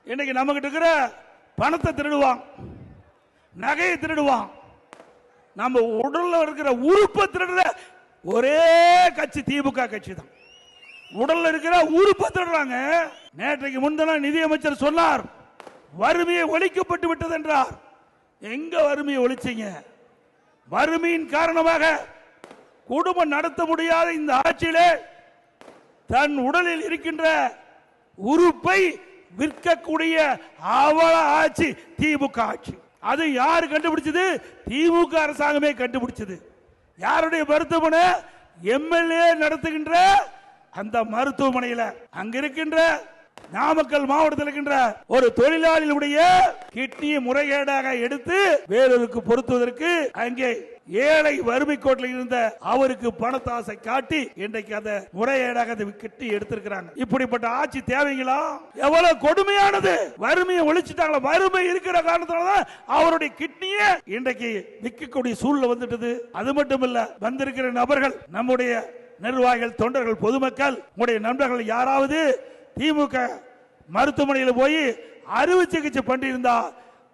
இன்னைக்கு நம்ம கிட்ட இருக்கிற பணத்தை திருடுவான், நகையை திருடுவான், நம்ம உடல்ல இருக்கிற உறுப்பை திருடுற ஒரே கட்சி திமுக கட்சி தான். உடல்ல இருக்கிற உறுப்பை திருடுறாங்க. நேற்றைக்கு முன்தினம் நிதியமைச்சர் சொன்னார், வறுமையை ஒழிக்கப்பட்டு விட்டது என்றார். எங்க வறுமையை ஒழிச்சீங்க? வறுமையின் காரணமாக குடும்பம் நடத்த முடியாத இந்த ஆட்சியிலே தன் உடலில் இருக்கின்ற உறுப்பை விற்கக்கூடிய அவல ஆட்சி திமுக ஆட்சி. அது யார் கண்டுபிடிச்சது? திமுக அரசாங்கமே கண்டுபிடிச்சது. யாருடைய மருத்துவமனை? எம்எல்ஏ நடத்துகின்ற அந்த மருத்துவமனையில் அங்க இருக்கின்ற நாமக்கல் மாவட்டத்தில் இருக்கின்ற ஒரு தொழிலாளியுடைய கிட்னியை முறைகேடாக எடுத்து வேலூருக்கு பொருத்துவதற்கு அங்கே ஏழை வறுமை கோட்டில் இருந்த அவருக்கு பணத்தாசை காட்டி இன்றைக்கு அந்த முறைகேடாக அந்த கிட்னி எடுத்திருக்கிறாங்க. இப்படிப்பட்ட ஆட்சி தேவைங்களா? எவ்வளவு கொடுமையானது! வறுமையை ஒழிச்சுட்டாங்களா? வறுமை இருக்கிற காரணத்தால்தான் அவருடைய கிட்னியை இன்றைக்கு விற்கக்கூடிய சூழ்நிலை வந்துட்டது. அது மட்டும் இல்ல, வந்திருக்கிற நபர்கள், நம்முடைய நிர்வாகிகள், தொண்டர்கள், பொதுமக்கள், உங்களுடைய நண்பர்கள் யாராவது திமுக மருத்துவமனையில் போய் அறுவை சிகிச்சை பண்ணியிருந்தா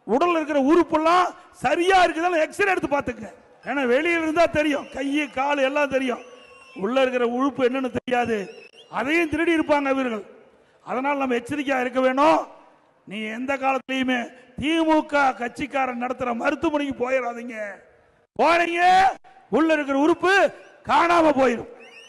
உடல் இருக்கிற உறுப்பெல்லாம் சரியா இருக்குதான்னு எக்ஸ்ரே எடுத்து பார்த்துங்க. ஏன்னா வெளியில் இருந்தா தெரியும், கை கால் எல்லாம் தெரியும், உள்ள இருக்கிற உறுப்பு என்னன்னு தெரியாது. அதையும் திருடி இருப்பாங்க இவர்கள். அதனால் நம்ம எச்சரிக்கையா இருக்க வேணும். நீ எந்த காலத்திலையுமே திமுக கட்சிக்காரன் நடத்துற மருத்துவமனைக்கு போயிடாதீங்க. போறீங்க, உள்ள இருக்கிற உறுப்பு காணாம போயிடும்.